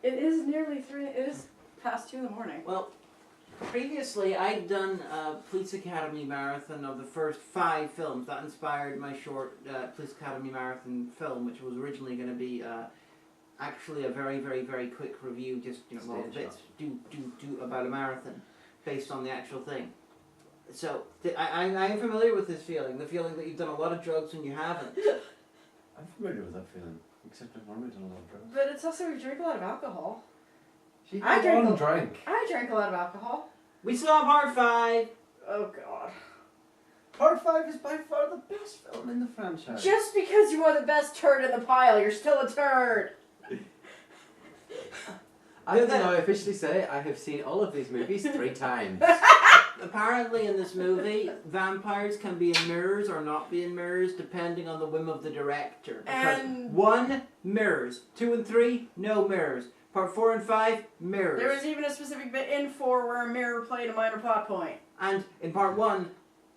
It is nearly 3. It is past 2 in the morning. Well, previously I'd done a Police Academy marathon of the first 5 films. That inspired my short Police Academy marathon film, which was originally going to be actually a very, very, very quick review, just all the bits do about a marathon, based on the actual thing. So I am familiar with this feeling, the feeling that you've done a lot of drugs and you haven't. I'm familiar with that feeling, except I've normally done a lot of drugs. But it's also, we drink a lot of alcohol. I drank. I drank a lot of alcohol. We saw part 5. Oh god. Part 5 is by far the best film in the franchise. Just because you are the best turd in the pile, you're still a turd. I can now officially say I have seen all of these movies 3 times. Apparently in this movie, vampires can be in mirrors or not be in mirrors depending on the whim of the director. And 1, mirrors. 2 and 3, no mirrors. Part 4 and 5, mirrors. there was even a specific bit in 4 where a mirror played a minor plot point. And in part 1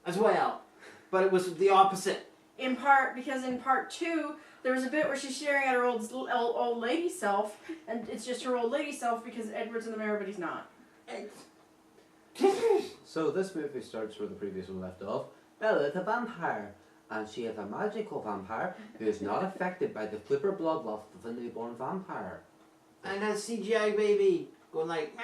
as well. But it was the opposite. Because in part 2, there was a bit where she's staring at her old lady self, and it's just her old lady self because Edward's in the mirror, but he's not. So this movie starts where the previous one left off. Bella is a vampire, and she is a magical vampire who is not affected by the flipper bloodlust of a newborn vampire. And a CGI baby going like,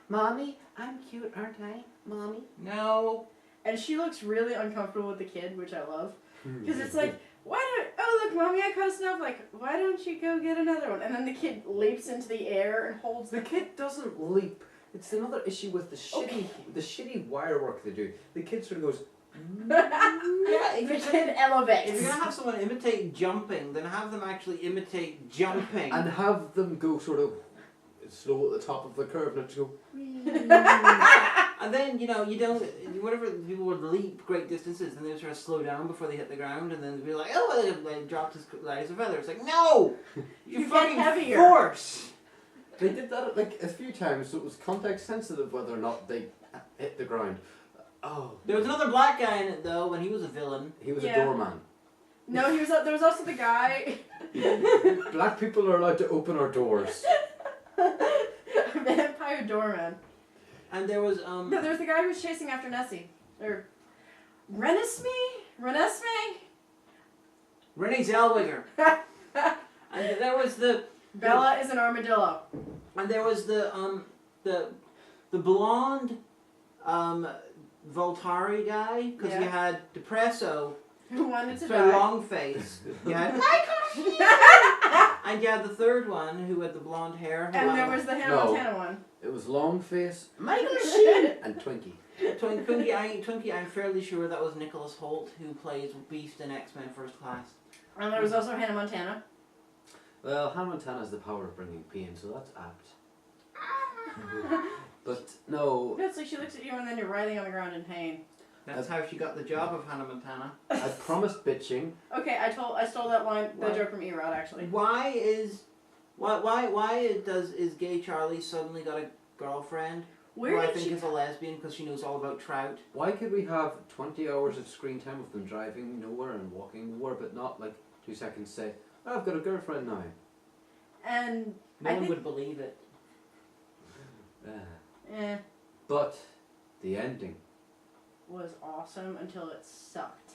Mommy, I'm cute, aren't I? Mommy? no. And she looks really uncomfortable with the kid, which I love. Because it's like, oh look, Mommy, I caught a snowflake. Why don't you go get another one? And then the kid leaps into the air and holds The kid doesn't leap. It's another issue with the shitty wire work they do. The kid sort of goes. Yeah, the kid elevates. If you're going to have someone imitate jumping, then have them actually imitate jumping. And have them go sort of slow at the top of the curve, not to go. And then, you don't, whatever people would leap great distances, and they would sort of slow down before they hit the ground, and then they'd be like, oh, they dropped as light as a feather. It's like, no! You fucking heavier. force! They did that like a few times, so it was context sensitive whether or not they hit the ground. Oh. There was another black guy in it, though, when he was a villain. He was a doorman. No, there was also the guy. Black people are allowed to open our doors. Vampire doorman. And there was, No, there was the guy who was chasing after Nessie. Or Renesmee? Renee Zellweger. And there was Bella is an armadillo. And there was the blonde, Voltari guy, because you had Depresso, Who wanted to so die. long face. You had and you had the third one who had the blonde hair. And there was the Hannah Montana one. It was Long Face, Michael Sheen, and Twinkie. Twinkie, I'm fairly sure that was Nicholas Hoult, who plays Beast in X-Men First Class. And there was also Hannah Montana. Well, Hannah Montana has the power of bringing pain, so that's apt. But no. It's like she looks at you and then you're writhing on the ground in pain. That's how she got the job of Hannah Montana. I promised bitching. Okay, I stole that line, that joke from E-Rod, actually. Why is Gay Charlie suddenly got a girlfriend? Who I think is a lesbian because she knows all about trout. Why could we have 20 hours of screen time of them driving nowhere and walking nowhere, but not like 2 seconds say, oh, I've got a girlfriend now? And no one would believe it. But the ending was awesome until it sucked.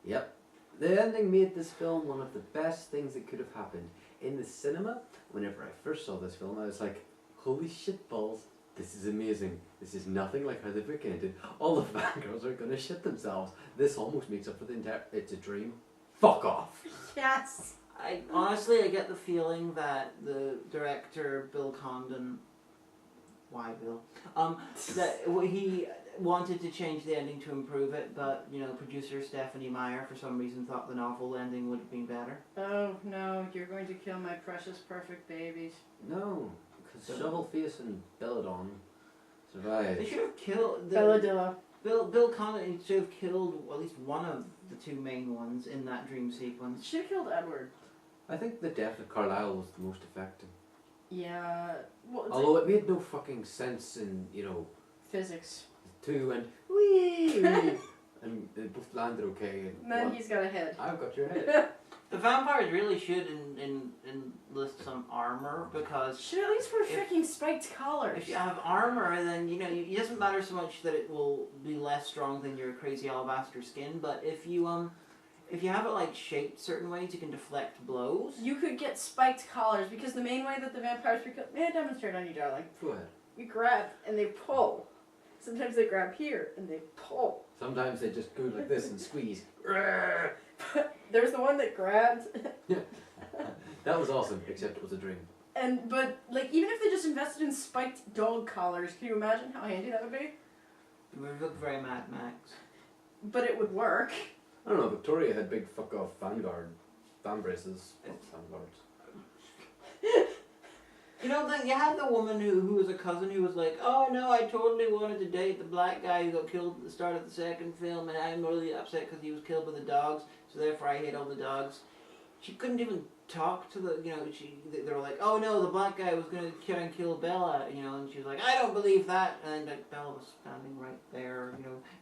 Yep. The ending made this film one of the best things that could have happened. In the cinema, whenever I first saw this film, I was like, holy shit balls, this is amazing. This is nothing like how the book ended. All the fangirls are gonna shit themselves. This almost makes up for the entire... It's a dream. Fuck off. Yes. I get the feeling that the director, Bill Condon... Why, Bill? That he wanted to change the ending to improve it, but, producer Stephanie Meyer, for some reason, thought the novel ending would have been better. Oh, no, you're going to kill my precious, perfect babies. No, because Shovelface and Belladon survived. They should have killed... Belladillo. Bill Condon should have killed at least one of the 2 main ones in that dream sequence. Should have killed Edward. I think the death of Carlisle was the most effective. Yeah. Well, although it made no fucking sense in, physics. 2 and wee. and they both landed okay. And then he's got a head. I've got your head. The vampires really should enlist some armor because Should at least wear freaking spiked collars. if you have armor, then it doesn't matter so much that it will be less strong than your crazy alabaster skin. But if you have it like shaped certain ways, you can deflect blows. You could get spiked collars because the main way that the vampires were killed. May I demonstrate on you, darling? Go ahead. You grab and they pull. Sometimes they grab here and they pull. Sometimes they just go like this and squeeze. There's the one that grabbed. That was awesome, except it was a dream. But like even if they just invested in spiked dog collars, can you imagine how handy that would be? It would look very Mad Max. But it would work. I don't know, Victoria had big fuck off fan braces. Fan guards. Then you had the woman who was a cousin who was like, oh no, I totally wanted to date the black guy who got killed at the start of the second film, and I'm really upset because he was killed by the dogs, so therefore I hate all the dogs. She couldn't even talk to they were like, oh no, the black guy was going to try and kill Bella, and she was like, I don't believe that, and like Bella was standing right there,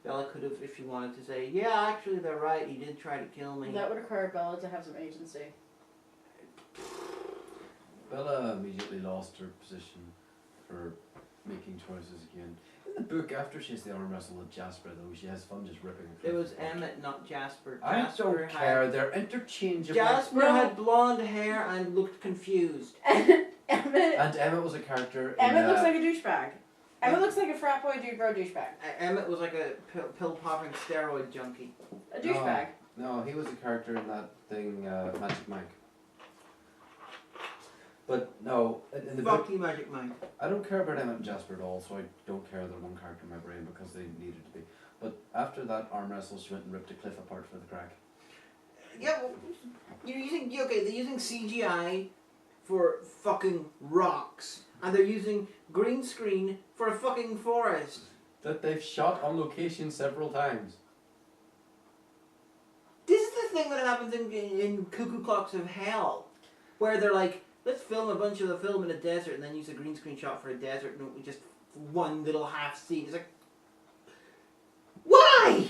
Bella could have, if she wanted to say, yeah, actually they're right, he did try to kill me. That would require Bella to have some agency. Bella immediately lost her position for making choices again. In the book, after she has the arm wrestle with Jasper, though, she has fun just ripping It was Emmett, not Jasper. I Jasper don't care, they're interchangeable. Jasper No. had blonde hair and looked confused. Emmett And Emmett was a character in looks like a douchebag. Emmett looks like a frat boy dude bro douchebag. Emmett was like a pill-popping steroid junkie. A douchebag. No, he was a character in that thing, Magic Mike. But no, in the book, Fuck you, Magic Mike. I don't care about Emmett and Jasper at all, so I don't care they're one character in my brain because they needed to be. But after that arm wrestle, she went and ripped a cliff apart for the crack. Yeah, well, they're using CGI for fucking rocks, and they're using green screen for a fucking forest. That they've shot on location several times. This is the thing that happens in Cuckoo Clocks of Hell, where they're like, let's film a bunch of the film in a desert and then use a green screen shot for a desert and just one little half scene. It's like, why?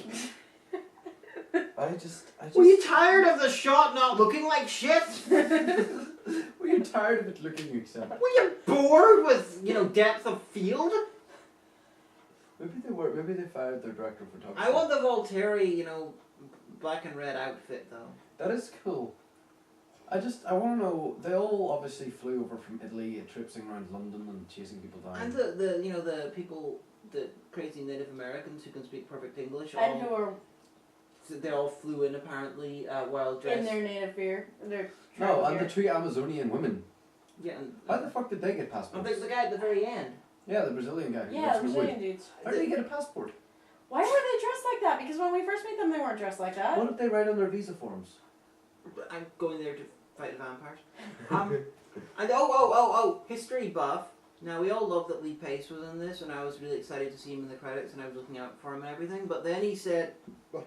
I just... Were you tired of the shot not looking like shit? Were you tired of it looking except? Were you bored with, depth of field? Maybe they were. Maybe they fired their director of photography. I want the Volteri, black and red outfit though. That is cool. I want to know, they all obviously flew over from Italy, traipsing around London and chasing people down. And the people, the crazy Native Americans who can speak perfect English, And who are they all flew in apparently while dressed. in their native beer. No, and the two Amazonian women. Yeah. And, How the fuck did they get and passports? the guy at the very end. Yeah, the Brazilian guy. who Yeah, works the for Brazilian wood. dudes. How did they get a passport? Why were they dressed like that? Because when we first met them, they weren't dressed like that. What did they write on their visa forms? I'm going there to fight the vampires. And history buff. Now we all love that Lee Pace was in this, and I was really excited to see him in the credits, and I was looking out for him and everything. But then he said,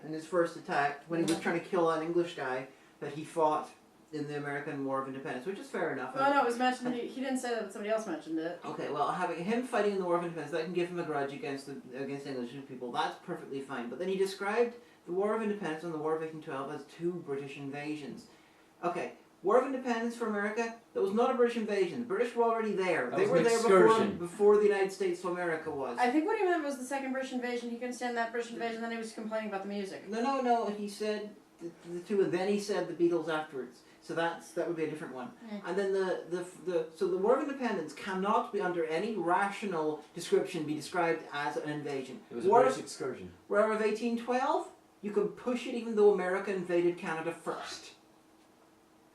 in his first attack, when he was trying to kill an English guy, that he fought in the American War of Independence, which is fair enough. Oh no, it was mentioned. He didn't say that, but somebody else mentioned it. Okay, well, having him fighting in the War of Independence, that can give him a grudge against English people. That's perfectly fine. But then he described the War of Independence and the War of 1812 as two British invasions. Okay, War of Independence for America, that was not a British invasion. The British were already there. That They was were an there excursion. before the United States of America was. I think what he meant was the second British invasion. He couldn't stand that British invasion, then he was complaining about the music. No, he said the two, and then he said the Beatles afterwards. So that would be a different one. Mm. And then so the War of Independence cannot be under any rational description be described as an invasion. It was a War British of, excursion. War of 1812, you can push it even though America invaded Canada first.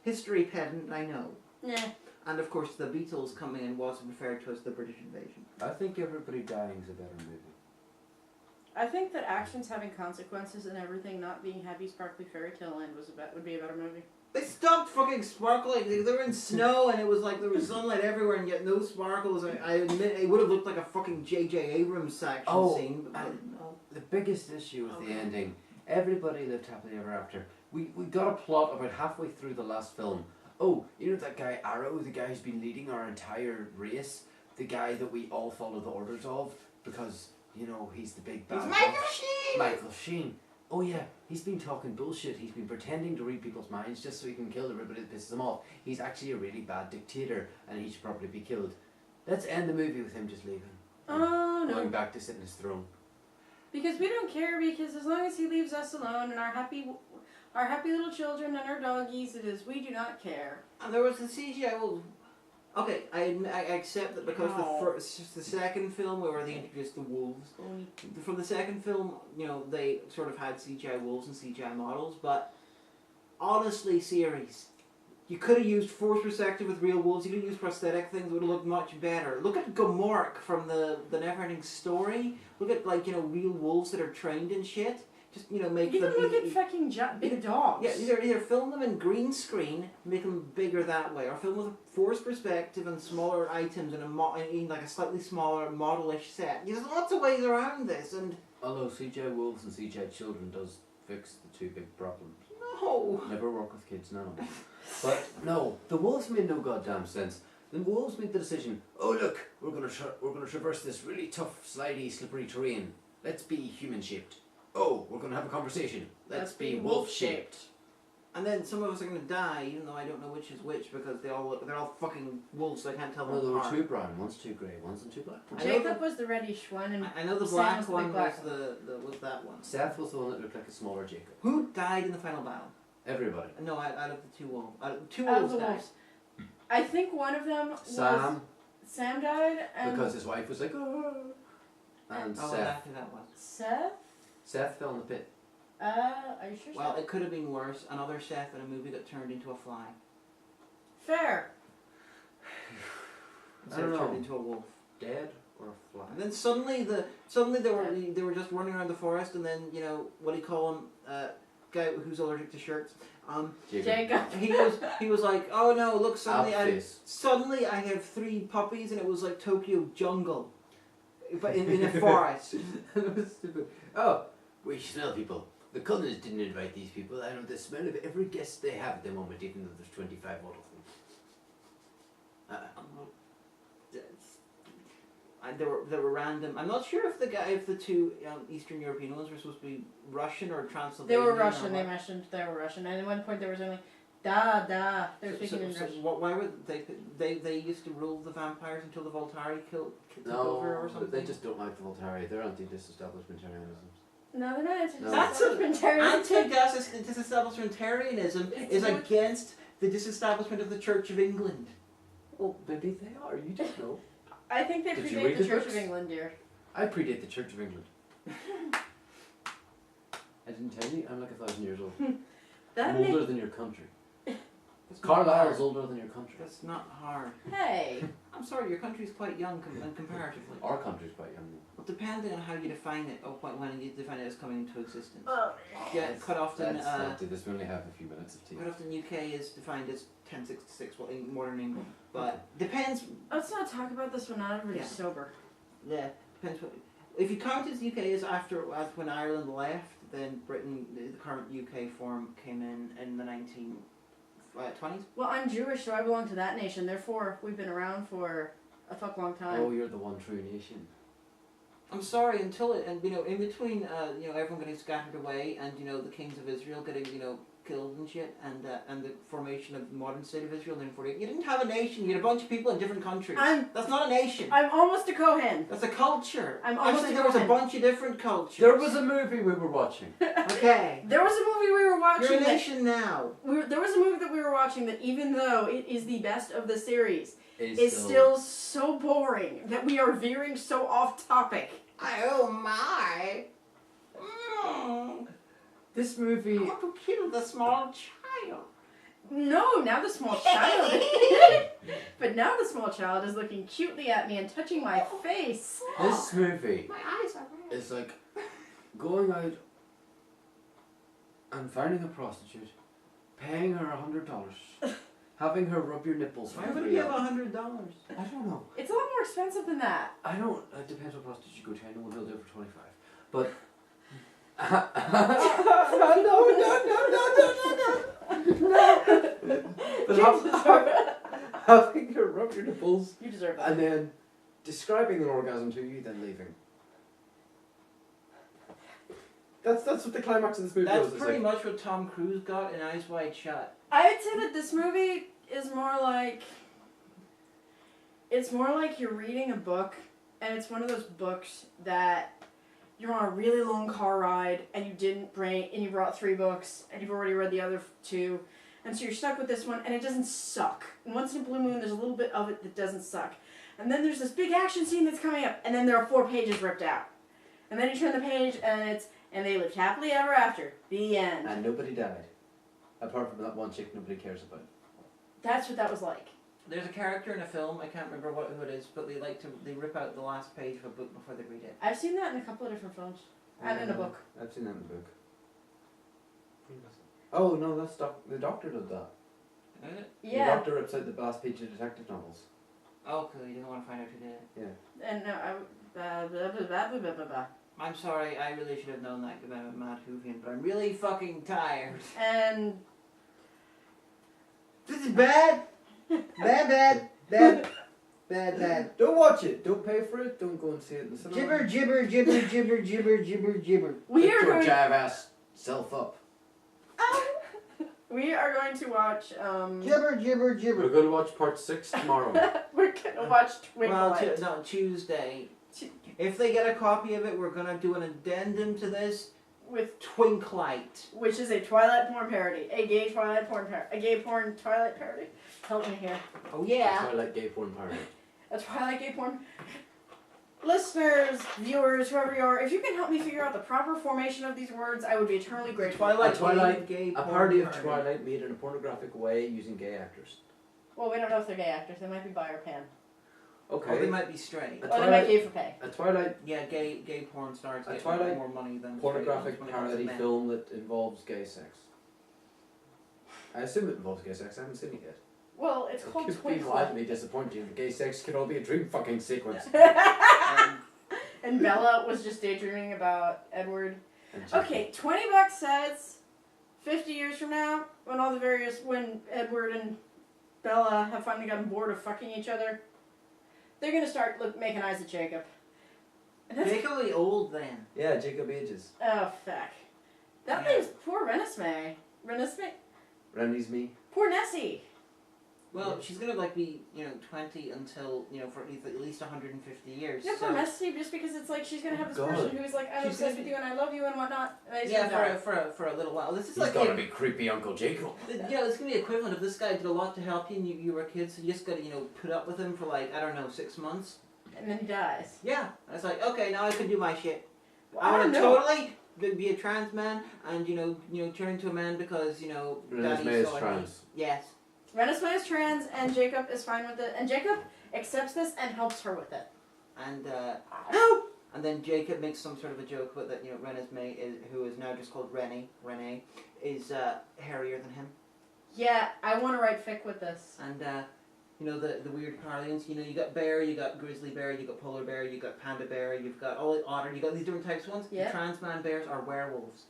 History pedant, I know. Yeah. And of course the Beatles coming in was referred to as the British invasion. I think Everybody Dying is a better movie. I think that actions having consequences and everything not being happy, sparkly fairy tale end would be a better movie. They stopped fucking sparkling. They were in snow and it was like there was sunlight everywhere and yet no sparkles. I admit it would have looked like a fucking J.J. Abrams action scene. But no. The biggest issue with the Okay. ending, everybody lived happily ever after. We got a plot about halfway through the last film. Oh, you know that guy Arrow, the guy who's been leading our entire race? The guy that we all follow the orders of because, he's the big bad It's Michael boss. Sheen! Michael Sheen. oh yeah, he's been talking bullshit. He's been pretending to read people's minds just so he can kill everybody that pisses him off. He's actually a really bad dictator, and he should probably be killed. Let's end the movie with him just leaving. Oh no. Going back to sit in his throne. Because we don't care, because as long as he leaves us alone and our happy little children and our doggies, it is, we do not care. And there was the CGI wolves. Okay, I accept that because the second film where they introduced the wolves. From the second film, you know, they sort of had CGI wolves and CGI models, but honestly, series, you could have used forced perspective with real wolves. You could have used prosthetic things. It would have looked much better. Look at Gomorrah from the Neverending Story. Look at, like, you know, real wolves that are trained and shit. Just, you know, make Even them... look at fucking big dogs. Yeah, either film them in green screen, make them bigger that way, or film with a forced perspective and smaller items in like a slightly smaller modelish set. There's lots of ways around this, and... Although CGI wolves and CGI children does fix the two big problems. No! Never work with kids now. But no, the wolves made no goddamn sense. The wolves made the decision, oh look, we're gonna traverse this really tough, slidey, slippery terrain. Let's be human-shaped. Oh, we're gonna have a conversation. Let's be wolf-shaped. And then some of us are gonna die, even though I don't know which is which, because they're all fucking wolves, so I can't tell them Well, there were apart. two brown, one's two grey, one's two black. Jacob was the reddish one, and I know the Sam black was the one big was black was that one. Seth was the one that looked like a smaller Jacob. Who died in the final battle? Everybody. No, out of the two wolves. Two out of wolves the died. wolves. I think one of them was Sam died, and because his wife was like, oh. And Oh, Seth. exactly that one. Seth fell in the pit. Are you sure? Well, Seth? it could have been worse. Another Seth in a movie that turned into a fly. Fair. Instead of turned into a wolf. Dead or a fly? And then suddenly they were just running around the forest, and then, you know, what do you call him? Guy who's allergic to shirts. Jacob. He was like, oh no, look, Outface. suddenly I have 3 puppies, and it was like Tokyo Jungle, but in a forest. It was stupid. Oh, we smell people. The Cullens didn't invite these people. I know the smell of every guest they have at the moment, even though there's 25 out of them. They were random. I'm not sure if the two Eastern European ones were supposed to be Russian or Transylvanian. They were Russian. They mentioned they were Russian, and at one point they were saying like, da. They were speaking in Russian. Why would they used to rule the vampires until the Voltari took over or something? They just don't like the Voltari. They're anti-disestablishmentarianism. No, they're not Anti-disestablishmentarianism It's is not- against the disestablishment of the Church of England. Well, maybe they are. You don't know. I think they Did you predate read the the Church books? of England, dear. I predate the Church of England. I didn't tell you. I'm like 1,000 years old. That I'm older makes... than your country. That's not Carlisle's hard. older than your country. That's not hard. Hey. I'm sorry, your country's quite young comparatively. Our country's quite young. Well, depending on how you define it, or when you define it as coming into existence. Oh. Yeah, quite often. This we only have a few minutes of tea. Quite often, UK is defined as 1066, well, in modern England, but depends. Let's not talk about this when everybody's sober. Yeah, depends. If you count as UK as when Ireland left, then Britain, the current UK form came in the 1920s. Well, I'm Jewish, so I belong to that nation. Therefore, we've been around for a fuck long time. Oh, you're the one true nation. I'm sorry, until it, and in between, everyone getting scattered away, and the kings of Israel getting killed and shit, and the formation of the modern state of Israel in 1948. You didn't have a nation. You had a bunch of people in different countries. That's not a nation. I'm almost a Kohen. That's a culture. I'm almost Actually, a there was a Kohen. bunch of different cultures. There was a movie we were watching. Okay. There was a movie we were watching. You're a nation now. There was a movie that we were watching that, even though it is the best of the series, Is is still so boring that we are veering so off topic. Oh my! This movie. I want to kill the small child. No, now the small child. But now the small child is looking cutely at me and touching my face. This movie My eyes are red. is like going out and finding a prostitute, paying her $100, having her rub your nipples for Why would free. you have $100? I don't know. It's a lot more expensive than that. I don't. It depends what prostitute you go to. I know one who'll do it for 25. But. No. But having her rub your nipples You deserve that. and then describing an orgasm to you, then leaving. That's what the climax of this movie That's was. It's pretty like, much what Tom Cruise got in Eyes Wide Shut. I'd say that this movie is more like... It's more like you're reading a book, and it's one of those books that you're on a really long car ride, and you brought 3 books, and you've already read the other 2, and so you're stuck with this one, and it doesn't suck. And once in a blue moon, there's a little bit of it that doesn't suck. And then there's this big action scene that's coming up, and then there are 4 pages ripped out. And then you turn the page, and they lived happily ever after. The end. and nobody died. Apart from that one chick nobody cares about. That's what that was like. There's a character in a film, I can't remember who it is, but they rip out the last page of a book before they read it. I've seen that in a couple of different films. And in a book. I've seen that in the book. Oh no, that's the Doctor did that. The Yeah. Doctor rips out the last page of detective novels. Oh, cool, you didn't want to find out who did it. Yeah. And blah, blah, blah, blah, blah, blah. I'm sorry, I really should have known that because I'm a Mad Whovian, but I'm really fucking tired. And This is bad! Bad. Don't watch it. Don't pay for it. Don't go and see it in the cinema. Gibber. we are Get your going. jive ass self up. We are going to watch. Gibber. We're going to watch part 6 tomorrow. We're gonna watch Twilight. Well, Tuesday. If they get a copy of it, we're gonna do an addendum to this with Twilight. which is a Twilight porn parody, a gay Twilight porn a gay porn Twilight parody. Help me here. Oh yeah. Twilight gay porn parody. A Twilight gay porn. Listeners, viewers, whoever you are, if you can help me figure out the proper formation of these words, I would be eternally grateful. Twilight A gay porn parody of parody. Twilight made in a pornographic way using gay actors. Well, we don't know if they're gay actors. They might be bi or pan. Okay. Or they might be straight. A Or they might gay for pay. A Twilight Yeah, gay porn stars A get Twilight more money than pornographic straight ones when it comes to parody men. film that involves gay sex. I assume it involves gay sex. I haven't seen it yet. Well, it's It called could be Twilight. wildly disappointing. The gay sex could all be a dream fucking sequence. Um, And Bella was just daydreaming about Edward. And Okay, $20 says 50 years from now, when Edward and Bella have finally gotten bored of fucking each other, they're gonna start making eyes at Jacob. And that's, Jacob will be old then. Yeah, Jacob ages. oh fuck. That Yeah. leaves poor Renesmee. Rennie's me. Poor Nessie. Well, she's gonna be 20 until for at least 150 years. Yeah, so poor Nessie, just because it's like she's gonna have this God. person who's like, I'm She's obsessed gonna with you and I love you and whatnot. And he's yeah, gonna die. for a little while. This is He's like gotta be creepy Uncle Jacob. Yeah, it's gonna be equivalent if this guy did a lot to help you and you were kids, so you just gotta put up with him for like I don't know 6 months. And then he dies. Yeah, and it's like okay, now I can do my shit. Well, I want to don't know. totally be a trans man and turn into a man because Rennie's daddy is saw me. trans. Yes. Renesmee is trans and Jacob is fine with it. And Jacob accepts this and helps her with it. And No! and then Jacob makes some sort of a joke about that Renesmee who is now just called Renee is hairier than him. Yeah, I want to write fic with this. And the weird parlance. You got bear, you got grizzly bear, you got polar bear, you got panda bear, you've got otter. You got these different types of ones. Yeah. The trans man bears are werewolves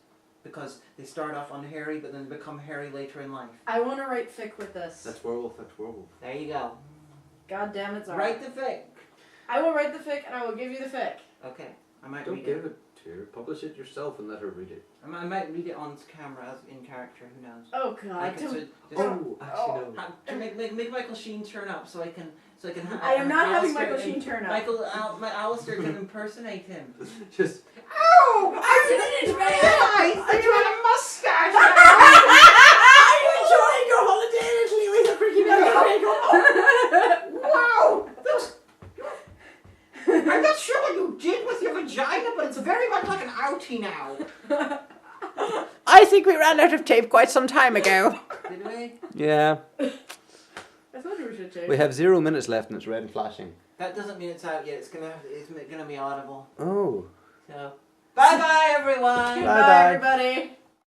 because they start off unhairy but then become hairy later in life. I want to write fic with this. That's werewolf. That's werewolf. There you go. God damn it, Zara. Write the fic. I will write the fic and I will give you the fic. Okay, I might Don't read give it to her. Publish it yourself and let her read it. I might read it on camera as in character. Who knows? Oh god. I can, so just, Oh, actually no. to make Michael Sheen turn up so I can I am not having Alistair Michael Sheen turn up. Alistair can impersonate him. Just. Oh! I did it, man! I drew a mustache. Are you enjoying your holiday in Italy with a freaking Wow! I'm not sure what you did with your vagina, but it's very much like an outie now. I think we ran out of tape quite some time ago. Did we? Yeah. I told you we should change. We have 0 minutes left and it's red and flashing. That doesn't mean it's out yet. It's gonna be audible. Oh. So, bye bye everyone. Goodbye, everybody.